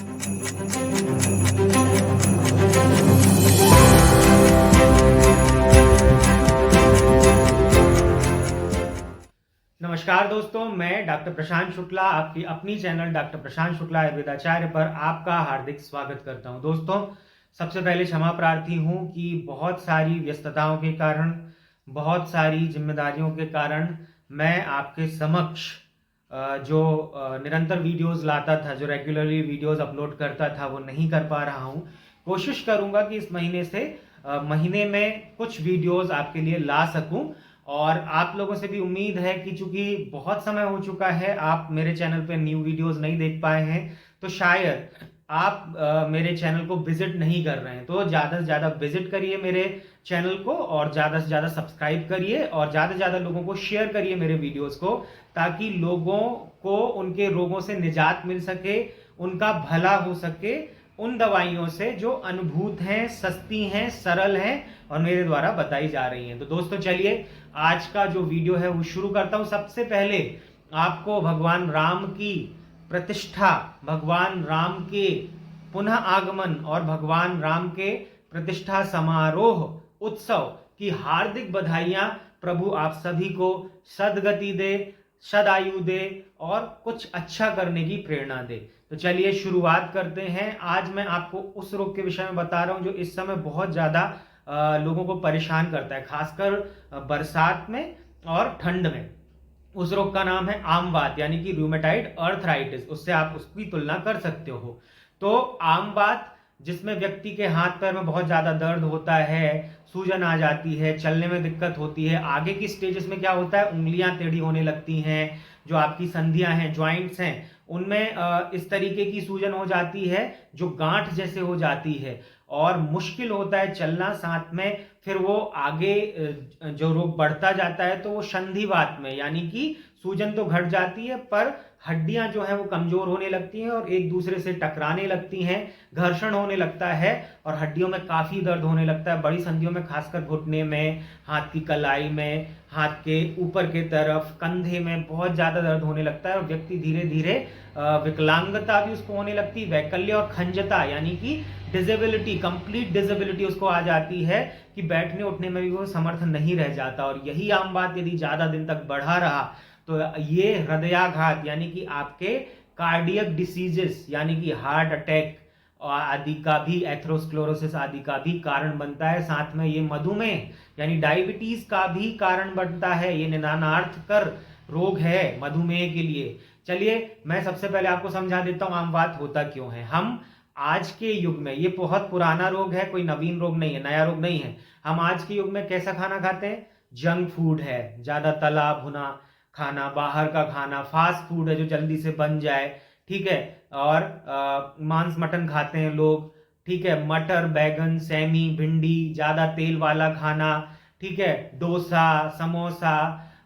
नमस्कार दोस्तों, मैं डॉक्टर प्रशांत शुक्ला आपकी अपनी चैनल डॉक्टर प्रशांत शुक्ला आयुर्वेदाचार्य पर आपका हार्दिक स्वागत करता हूं। दोस्तों, सबसे पहले क्षमा प्रार्थी हूं कि बहुत सारी व्यस्तताओं के कारण, बहुत सारी जिम्मेदारियों के कारण मैं आपके समक्ष जो निरंतर वीडियोस लाता था, जो रेगुलरली वीडियोस अपलोड करता था, वो नहीं कर पा रहा हूं। कोशिश करूंगा कि इस महीने से महीने में कुछ वीडियोस आपके लिए ला सकूं। और आप लोगों से भी उम्मीद है कि चूंकि बहुत समय हो चुका है, आप मेरे चैनल पे न्यू वीडियोस नहीं देख पाए हैं, तो शायद आप मेरे चैनल को विजिट नहीं कर रहे हैं। तो ज़्यादा से ज़्यादा विजिट करिए मेरे चैनल को, और ज़्यादा से ज़्यादा सब्सक्राइब करिए, और ज़्यादा से ज़्यादा लोगों को शेयर करिए मेरे वीडियोस को, ताकि लोगों को उनके रोगों से निजात मिल सके, उनका भला हो सके उन दवाइयों से जो अनुभूत हैं, सस्ती हैं, सरल हैं और मेरे द्वारा बताई जा रही हैं। तो दोस्तों, चलिए आज का जो वीडियो है वो शुरू करता हूं। सबसे पहले आपको भगवान राम की प्रतिष्ठा, भगवान राम के पुनः आगमन और भगवान राम के प्रतिष्ठा समारोह उत्सव की हार्दिक बधाइयां। प्रभु आप सभी को सद्गति दे, सदायु दे और कुछ अच्छा करने की प्रेरणा दे। तो चलिए शुरुआत करते हैं। आज मैं आपको उस रोग के विषय में बता रहा हूं जो इस समय बहुत ज्यादा लोगों को परेशान करता है, खासकर बरसात में और ठंड में। उस रोग का नाम है आमवात, यानी कि रूमेटाइड अर्थराइटिस। उससे आप उसकी तुलना कर सकते हो। तो आमवात, जिसमें व्यक्ति के हाथ पैर में बहुत ज्यादा दर्द होता है, सूजन आ जाती है, चलने में दिक्कत होती है। आगे की स्टेजेस में क्या होता है, उंगलियां टेढ़ी होने लगती हैं, जो आपकी संधियां हैं, ज्वाइंट्स हैं, उनमें इस तरीके की सूजन हो जाती है जो गांठ जैसे हो जाती है, और मुश्किल होता है चलना। साथ में फिर वो आगे जो रोग बढ़ता जाता है तो वो संधिवात में, यानी कि सूजन तो घट जाती है पर हड्डियां जो है वो कमजोर होने लगती हैं और एक दूसरे से टकराने लगती हैं, घर्षण होने लगता है और हड्डियों में काफी दर्द होने लगता है। बड़ी संधियों में, खासकर घुटने में, हाथ की कलाई में, हाथ के ऊपर के तरफ, कंधे में बहुत ज्यादा दर्द होने लगता है और व्यक्ति धीरे धीरे विकलांगता भी उसको होने लगती है, वैकल्य और खंजता, यानी कि डिसेबिलिटी, कंप्लीट डिसेबिलिटी उसको आ जाती है कि बैठने उठने में भी वो समर्थ नहीं रह जाता। और यही आम बात यदि ज्यादा दिन तक बढ़ा रहा तो ये हृदयाघात, यानी कि आपके कार्डियक डिसीजेस, यानी कि हार्ट अटैक आदि का भी, एथेरोस्क्लेरोसिस आदि का भी कारण बनता है। साथ में ये मधुमेह यानी डायबिटीज का भी कारण बनता है। ये निदानार्थकर रोग है मधुमेह के लिए। चलिए मैं सबसे पहले आपको समझा देता हूं आमवात होता क्यों है। हम आज के युग में, ये बहुत पुराना रोग है, कोई नवीन रोग नहीं है, नया रोग नहीं है। हम आज के युग में कैसा खाना खाते हैं, जंक फूड है, ज्यादा तला भुना खाना, बाहर का खाना, फास्ट फूड है जो जल्दी से बन जाए, ठीक है। और मांस मटन खाते हैं लोग, ठीक है, मटर, बैगन, सेमी, भिंडी, ज्यादा तेल वाला खाना, ठीक है, डोसा, समोसा,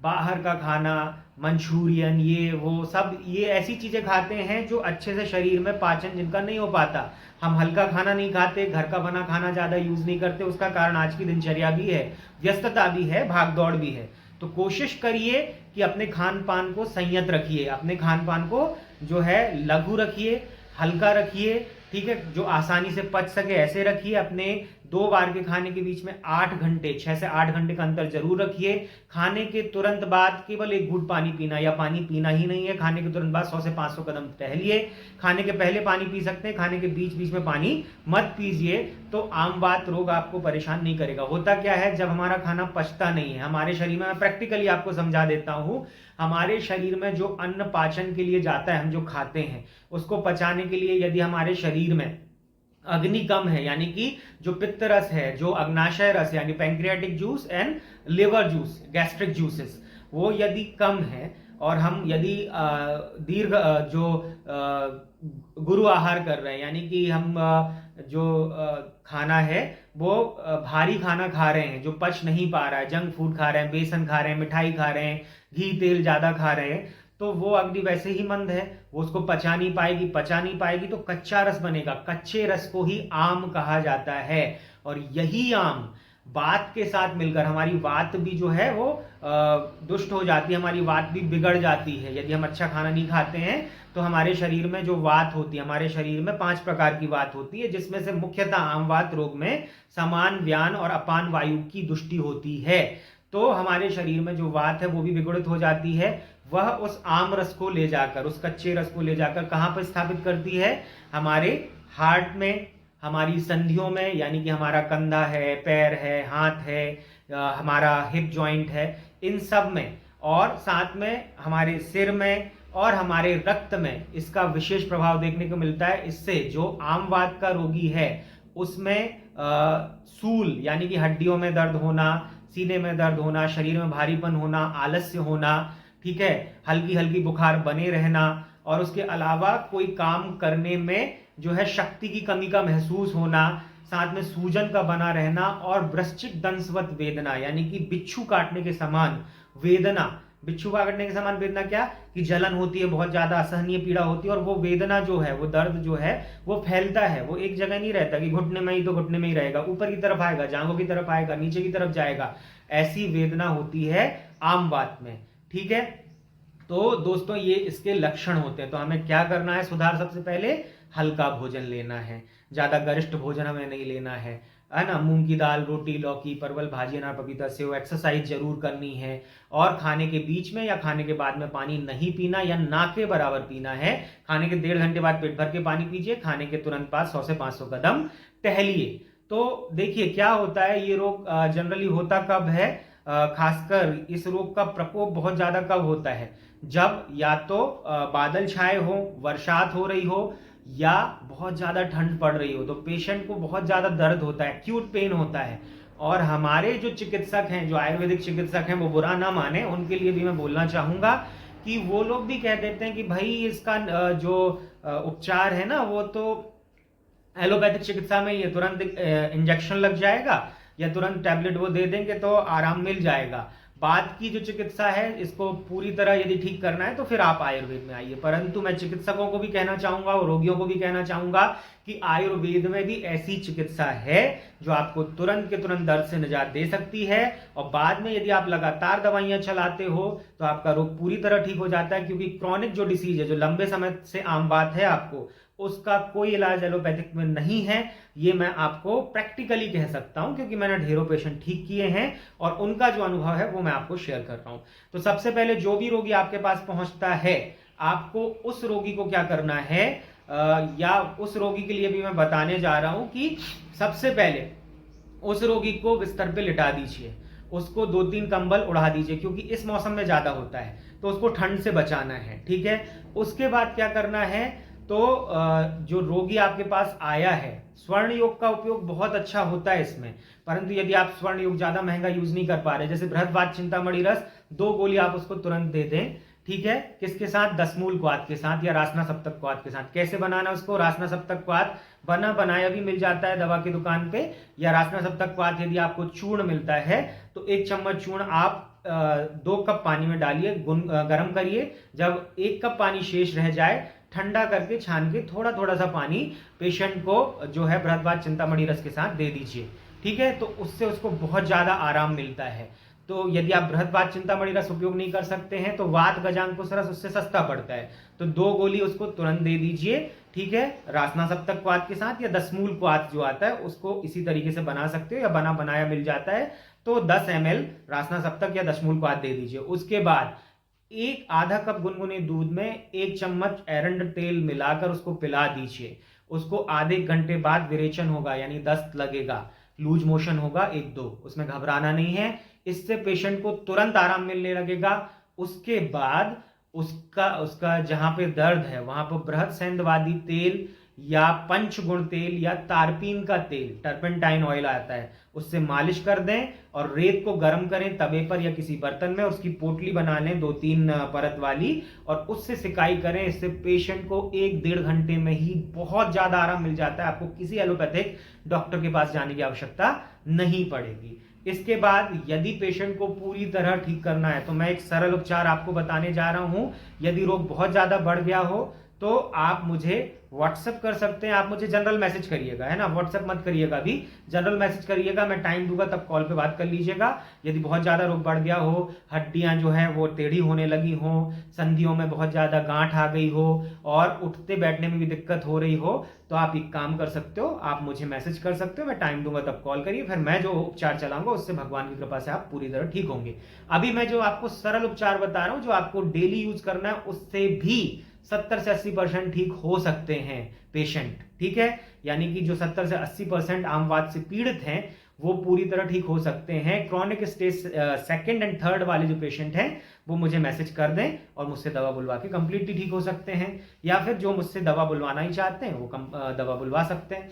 बाहर का खाना, मंचूरियन, ये वो सब, ये ऐसी चीजें खाते हैं जो अच्छे से शरीर में पाचन जिनका नहीं हो पाता। हम हल्का खाना नहीं खाते, घर का बना खाना ज्यादा यूज नहीं करते। उसका कारण आज की दिनचर्या भी है, व्यस्तता भी है, भागदौड़ भी है। तो कोशिश करिए कि अपने खान पान को संयत रखिए, अपने खान पान को जो है लघु रखिए, हल्का रखिए, ठीक है, जो आसानी से पच सके ऐसे रखिए। अपने 2 बार के खाने के बीच में 8 घंटे, 6 से 8 घंटे का अंतर जरूर रखिए। खाने के तुरंत बाद केवल 1 घूंट पानी पीना, या पानी पीना ही नहीं है। खाने के तुरंत बाद 100 से 500 कदम टहलिए। खाने के पहले पानी पी सकते हैं, खाने के बीच बीच में पानी मत पीजिए। तो आमवात रोग आपको परेशान नहीं करेगा। होता क्या है, जब हमारा खाना पचता नहीं है हमारे शरीर में, मैं प्रैक्टिकली आपको समझा देता हूं, हमारे शरीर में जो अन्न पाचन के लिए जाता है, हम जो खाते हैं उसको पचाने के लिए यदि हमारे शरीर में अग्नि कम है, यानी कि जो पित्त रस है, जो अग्नाशय रस यानी pancreatic juice and liver juice, gastric juices, वो यदि कम है, और हम यदि दीर्घ जो गुरु आहार कर रहे हैं, यानी कि हम जो खाना है वो भारी खाना खा रहे हैं जो पच नहीं पा रहा है, जंक फूड खा रहे हैं, बेसन खा रहे हैं, मिठाई खा रहे हैं, घी तेल ज्यादा खा रहे हैं, तो वो अग्नि वैसे ही मंद है, वो उसको पचा नहीं पाएगी, तो कच्चा रस बनेगा। कच्चे रस को ही आम कहा जाता है। और यही आम वात के साथ मिलकर हमारी वात भी जो है वो दुष्ट हो जाती है, हमारी वात भी बिगड़ जाती है। यदि हम अच्छा खाना नहीं खाते हैं तो हमारे शरीर में जो वात होती है, हमारे शरीर में 5 प्रकार की वात होती है, जिसमें से मुख्यतः आम वात रोग में समान व्यान और अपान वायु की दुष्टि होती है। तो हमारे शरीर में जो वात है वो भी विगुणित हो जाती है। वह उस आम रस को ले जाकर, उस कच्चे रस को ले जाकर कहाँ पर स्थापित करती है? हमारे हार्ट में, हमारी संधियों में, यानी कि हमारा कंधा है, पैर है, हाथ है, हमारा हिप जॉइंट है, इन सब में, और साथ में हमारे सिर में और हमारे रक्त में इसका विशेष प्रभाव देखने को मिलता है। इससे जो आम वात का रोगी है उसमें सूल यानी कि हड्डियों में दर्द होना, सीने में दर्द होना, शरीर में भारीपन होना, आलस्य होना, ठीक है, हल्की हल्की बुखार बने रहना, और उसके अलावा कोई काम करने में जो है शक्ति की कमी का महसूस होना, साथ में सूजन का बना रहना और वृश्चिक दंशवत वेदना यानी कि बिच्छू काटने के समान वेदना। बिच्छू काटने के समान वेदना क्या? कि जलन होती है, बहुत ज्यादा असहनीय पीड़ा होती है, और वो वेदना जो है, वो दर्द जो है वो फैलता है, वो एक जगह नहीं रहता कि घुटने में ही तो घुटने में ही रहेगा, ऊपर की तरफ आएगा, जांघों की तरफ आएगा, नीचे की तरफ जाएगा। ऐसी वेदना होती है आम वात में, ठीक है। तो दोस्तों ये इसके लक्षण होते हैं। तो हमें क्या करना है सुधार? सबसे पहले हल्का भोजन लेना है, ज्यादा गरिष्ठ भोजन हमें नहीं लेना है ना। मूंग की दाल, रोटी, लौकी, परवल, भाजी, अनार, पपीता, सेव। एक्सरसाइज जरूर करनी है, और खाने के बीच में या खाने के बाद में पानी नहीं पीना या ना के बराबर पीना है। खाने के 1.5 घंटे बाद पेट भर के पानी पीजिए, खाने के तुरंत बाद 100 से 500 कदम टहलिए। तो देखिए क्या होता है, ये रोग जनरली होता कब है? खासकर इस रोग का प्रकोप बहुत ज्यादा कब होता है? जब या तो बादल छाए हो, बरसात हो रही हो, या बहुत ज्यादा ठंड पड़ रही हो, तो पेशेंट को बहुत ज्यादा दर्द होता है, एक्यूट पेन होता है। और हमारे जो चिकित्सक हैं, जो आयुर्वेदिक चिकित्सक हैं, वो बुरा ना माने, उनके लिए भी मैं बोलना चाहूंगा कि वो लोग भी कह देते हैं कि भाई इसका जो उपचार है ना, वो तो एलोपैथिक चिकित्सा में ये तुरंत इंजेक्शन लग जाएगा या तुरंत टैबलेट वो दे देंगे तो आराम मिल जाएगा। बाद की जो चिकित्सा है, इसको पूरी तरह यदि ठीक करना है तो फिर आप आयुर्वेद में आइए। परंतु मैं चिकित्सकों को भी कहना चाहूंगा और रोगियों को भी कहना चाहूंगा कि आयुर्वेद में भी ऐसी चिकित्सा है जो आपको तुरंत के तुरंत दर्द से निजात दे सकती है। और बाद में यदि आप लगातार दवाइयां चलाते हो तो आपका रोग पूरी तरह ठीक हो जाता है, क्योंकि क्रॉनिक जो डिसीज है, जो लंबे समय से आम बात है आपको, उसका कोई इलाज एलोपैथिक में नहीं है। ये मैं आपको प्रैक्टिकली कह सकता हूं, क्योंकि मैंने ढेरों पेशेंट ठीक किए हैं और उनका जो अनुभव है वो मैं आपको शेयर कर रहा हूं। तो सबसे पहले जो भी रोगी आपके पास पहुंचता है, आपको उस रोगी को क्या करना है, या उस रोगी के लिए भी मैं बताने जा रहा हूं कि सबसे पहले उस रोगी को बिस्तर पे लिटा दीजिए, उसको 2-3 कंबल उड़ा दीजिए, क्योंकि इस मौसम में ज्यादा होता है, तो उसको ठंड से बचाना है, ठीक है। उसके बाद क्या करना है, तो जो रोगी आपके पास आया है, स्वर्ण योग का उपयोग बहुत अच्छा होता है इसमें। परंतु यदि आप स्वर्ण योग ज्यादा महंगा यूज नहीं कर पा रहे, जैसे बृहदवात चिंतामणि रस 2 गोली आप उसको तुरंत दे दें, ठीक है। किसके साथ? 10 मूल क्वाथ के साथ या रासना सप्तक क्वाथ के साथ। कैसे बनाना उसको? रासना सप्तक क्वाथ बना बनाया भी मिल जाता है दवा की दुकान पे, या रासना सप्तक क्वाथ यदि आपको चूर्ण मिलता है तो 1 चम्मच चूर्ण आप 2 कप पानी में डालिए, गर्म करिए। जब 1 कप पानी शेष रह जाए, ठंडा करके छान के थोड़ा थोड़ा सा पानी पेशेंट को जो है बृहदवात चिंतामणि रस के साथ दे दीजिए, ठीक है। तो उससे उसको बहुत ज्यादा आराम मिलता है। तो यदि आप बृहदवात चिंतामणि रस उपयोग नहीं कर सकते हैं तो वात गजांकुश रस उससे सस्ता पड़ता है, तो 2 गोली उसको तुरंत दे दीजिए, ठीक है। रासना सप्तक क्वाथ के साथ, या 10 मूल क्वाथ जो आता है उसको इसी तरीके से बना सकते हो, या बना बनाया मिल जाता है, तो 10 ml रासना सप्तक या 10 मूल क्वाथ दे दीजिए। उसके बाद एक आधा कप गुनगुने दूध में 1 चम्मच एरंड तेल मिलाकर उसको पिला दीजिए। उसको आधे घंटे बाद विरेचन होगा, यानी दस्त लगेगा, लूज मोशन होगा 1-2, उसमें घबराना नहीं है। इससे पेशेंट को तुरंत आराम मिलने लगेगा। उसके बाद उसका जहां पे दर्द है वहां पर बृहद सेंधवादी तेल या पंचगुण तेल या तारपीन का तेल, टर्पेंटाइन ऑयल आता है, उससे मालिश कर दें और रेत को गर्म करें तवे पर या किसी बर्तन में, उसकी पोटली बना लें 2-3 परत वाली, और उससे सिकाई करें। इससे पेशेंट को 1-1.5 घंटे में ही बहुत ज्यादा आराम मिल जाता है। आपको किसी एलोपैथिक डॉक्टर के पास जाने की आवश्यकता नहीं पड़ेगी। इसके बाद यदि पेशेंट को पूरी तरह ठीक करना है तो मैं एक सरल उपचार आपको बताने जा रहा हूं। यदि रोग बहुत ज्यादा बढ़ गया हो तो आप मुझे व्हाट्सएप कर सकते हैं, आप मुझे जनरल मैसेज करिएगा, है ना, व्हाट्सएप मत करिएगा, अभी जनरल मैसेज करिएगा, मैं टाइम दूंगा तब कॉल पे बात कर लीजिएगा। यदि बहुत ज़्यादा रोग बढ़ गया हो, हड्डियां जो है वो टेढ़ी होने लगी हो, संधियों में बहुत ज़्यादा गांठ आ गई हो और उठते बैठने में भी दिक्कत हो रही हो, तो आप एक काम कर सकते हो, आप मुझे मैसेज कर सकते हो, मैं टाइम दूंगा तब कॉल करिए, फिर मैं जो उपचार चलाऊंगा उससे भगवान की कृपा से आप पूरी तरह ठीक होंगे। अभी मैं जो आपको सरल उपचार बता रहा हूं, जो आपको डेली यूज करना है, उससे भी 70 से 80% ठीक हो सकते हैं पेशेंट, ठीक है। यानी कि जो 70 से 80% आमवात से पीड़ित हैं वो पूरी तरह ठीक हो सकते हैं। Chronic stage second and third वाले जो पेशेंट हैं वो मुझे मैसेज कर दें और मुझसे दवा बुलवा के कंप्लीटली ठीक हो सकते हैं, या फिर जो मुझसे दवा बुलवाना ही चाहते हैं वो दवा बुलवा सकते हैं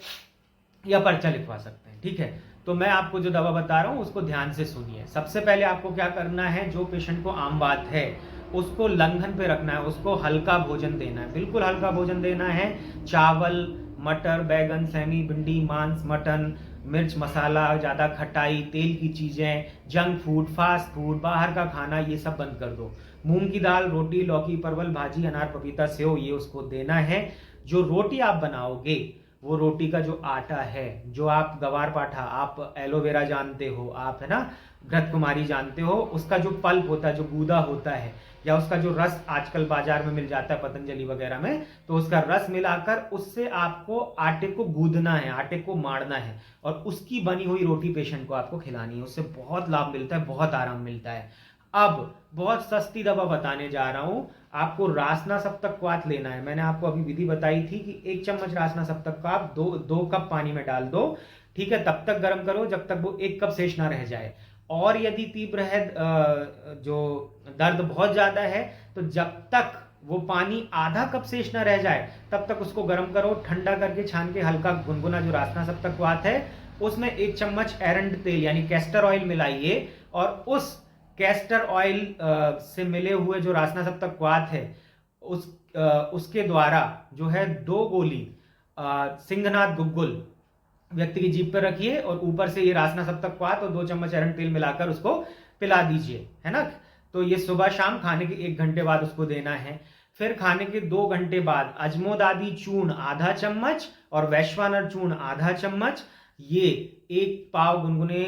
या पर्चा लिखवा सकते हैं, ठीक है। तो मैं आपको जो दवा बता रहा हूं उसको ध्यान से सुनिए। सबसे पहले आपको क्या करना है, जो पेशेंट को आम बात है उसको लंघन पे रखना है, उसको हल्का भोजन देना है, बिल्कुल हल्का भोजन देना है। चावल, मटर, बैगन, सेमी, भिंडी, मांस, मटन, मिर्च मसाला, ज़्यादा खटाई, तेल की चीज़ें, जंक फूड, फास्ट फूड, बाहर का खाना, ये सब बंद कर दो। मूंग की दाल, रोटी, लौकी, परवल, भाजी, अनार, पपीता, सेव, ये उसको देना है। जो रोटी आप बनाओगे वो रोटी का जो आटा है, जो आप गवार पाठा, आप एलोवेरा जानते हो आप, है ना, घृत कुमारी जानते हो, उसका जो पल्प होता है, जो गूदा होता है, या उसका जो रस आजकल बाजार में मिल जाता है पतंजलि वगैरह में, तो उसका रस मिलाकर उससे आपको आटे को गूदना है, आटे को मारना है और उसकी बनी हुई रोटी पेशेंट को आपको खिलानी है। उससे बहुत लाभ मिलता है, बहुत आराम मिलता है। अब बहुत सस्ती दवा बताने जा रहा हूं आपको। रासना सप्तक्वात लेना है। मैंने आपको अभी विधि बताई थी कि 1 चम्मच रासना सप्तक्वात 2 कप पानी में डाल दो, ठीक है। तब तक गर्म करो जब तक वो 1 कप शेष ना रह जाए। और यदि तीव्र है, जो दर्द बहुत ज्यादा है, तो जब तक वो पानी आधा कप शेष ना रह जाए तब तक उसको गर्म करो, ठंडा करके छान के हल्का गुनगुना जो रासना सप्तक्वात है उसमें 1 चम्मच एरंड तेल यानी कैस्टर ऑयल मिलाइए और उस कैस्टर ऑयल से मिले हुए जो रासना सप्तक्वात है उसके द्वारा जो है 2 गोली सिंघनाथ गुग्गुल व्यक्ति की जीभ पर रखिए और ऊपर से ये रासना सप्तक्वात और 2 चम्मच एरंड तेल मिलाकर उसको पिला दीजिए, है ना। तो ये सुबह शाम खाने के 1 घंटे बाद उसको देना है। फिर खाने के 2 घंटे बाद अजमोदादी चूर्ण आधा चम्मच और वैश्वानर चूर्ण आधा चम्मच, ये 1 पाव गुनगुने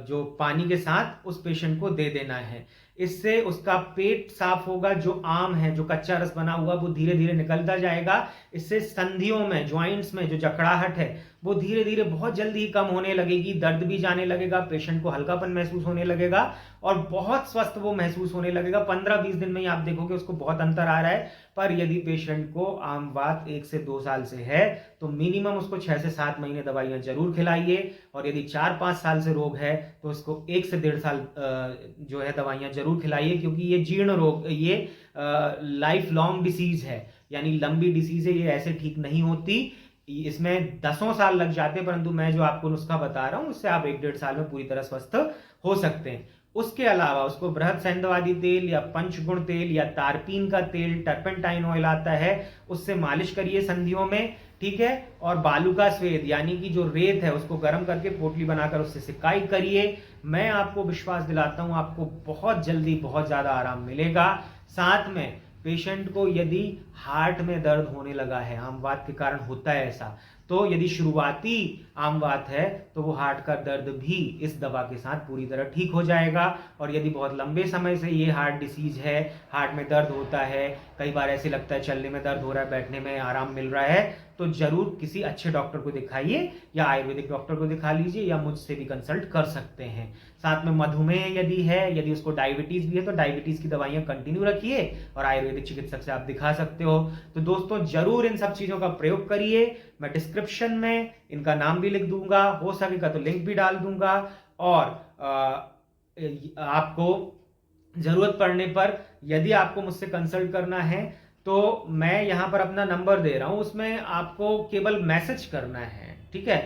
जो पानी के साथ उस पेशेंट को दे देना है। इससे उसका पेट साफ होगा, जो आम है, जो कच्चा रस बना हुआ वो धीरे धीरे निकलता जाएगा। इससे संधियों में, ज्वाइंट्स में जो जकड़ाहट है वो धीरे धीरे बहुत जल्दी ही कम होने लगेगी, दर्द भी जाने लगेगा, पेशेंट को हल्कापन महसूस होने लगेगा और बहुत स्वस्थ वो महसूस होने लगेगा। 15-20 दिन में ही आप देखोगे उसको बहुत अंतर आ रहा है। पर यदि पेशेंट को आम बात 1 से 2 साल से है तो मिनिमम उसको 6 से 7 महीने दवाइयां जरूर खिलाइए, और यदि 4-5 साल से रोग है तो उसको 1 से 1.5 साल जो है दवाइयां जरूर खिलाइए, क्योंकि ये जीर्ण रोग, ये लाइफ लॉन्ग डिसीज है, यानी लंबी डिसीज है, ये ऐसे ठीक नहीं होती, इसमें 10 साल लग जाते हैं। परंतु मैं जो आपको नुस्खा बता रहा हूं उससे आप 1-1.5 साल में पूरी तरह स्वस्थ हो सकते हैं। उसके अलावा उसको बृहद सेंधवादी तेल या पंचगुण तेल या तारपीन का तेल, टर्पेंटाइन ऑयल आता है, उससे मालिश करिए संधियों में, ठीक है। और बालू का स्वेद यानी कि जो रेत है उसको गर्म करके पोटली बनाकर उससे सिकाई करिए। मैं आपको विश्वास दिलाता हूं आपको बहुत जल्दी बहुत ज्यादा आराम मिलेगा। साथ में पेशेंट को यदि हार्ट में दर्द होने लगा है, आमवात के कारण होता है ऐसा, तो यदि शुरुआती आमवात है तो वो हार्ट का दर्द भी इस दवा के साथ पूरी तरह ठीक हो जाएगा। और यदि बहुत लंबे समय से ये हार्ट डिसीज है, हार्ट में दर्द होता है, कई बार ऐसे लगता है चलने में दर्द हो रहा है, बैठने में आराम मिल रहा है, तो जरूर किसी अच्छे डॉक्टर को दिखाइए, या आयुर्वेदिक डॉक्टर को दिखा लीजिए, या मुझसे भी कंसल्ट कर सकते हैं। साथ में मधुमेह यदि है, यदि उसको डायबिटीज भी है, तो डायबिटीज की दवाइयां कंटिन्यू रखिए और आयुर्वेदिक चिकित्सक से आप दिखा सकते हो। तो दोस्तों जरूर इन सब चीजों का प्रयोग करिए। मैं डिस्क्रिप्शन में इनका नाम भी लिख दूंगा, हो सकेगा तो लिंक भी डाल दूंगा, और आपको जरूरत पड़ने पर यदि आपको मुझसे कंसल्ट करना है तो मैं यहां पर अपना नंबर दे रहा हूं, उसमें आपको केवल मैसेज करना है, ठीक है।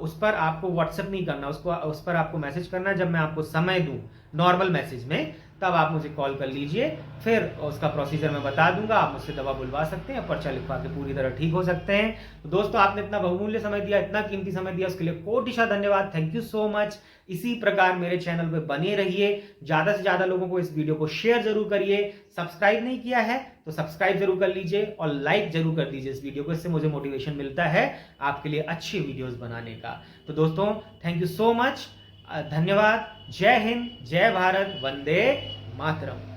उस पर आपको व्हाट्सएप नहीं करना, उस पर आपको मैसेज करना है। जब मैं आपको समय दूं नॉर्मल मैसेज में, तब आप मुझे कॉल कर लीजिए, फिर उसका प्रोसीजर मैं बता दूंगा। आप मुझसे दवा बुलवा सकते हैं, पर्चा लिखवा के पूरी तरह ठीक हो सकते हैं। तो दोस्तों, आपने इतना बहुमूल्य समय दिया, इतना कीमती समय दिया, उसके लिए कोटिशा धन्यवाद। Thank you so much. इसी प्रकार मेरे चैनल पे बने रहिए, ज्यादा से ज्यादा लोगों को इस वीडियो को शेयर जरूर करिए। सब्सक्राइब नहीं किया है तो सब्सक्राइब जरूर कर लीजिए और लाइक जरूर कर दीजिए इस वीडियो को। इससे मुझे मोटिवेशन मिलता है आपके लिए अच्छी वीडियोस बनाने का। तो दोस्तों, थैंक यू सो मच, धन्यवाद। जय हिंद, जय भारत, वंदे मातरम।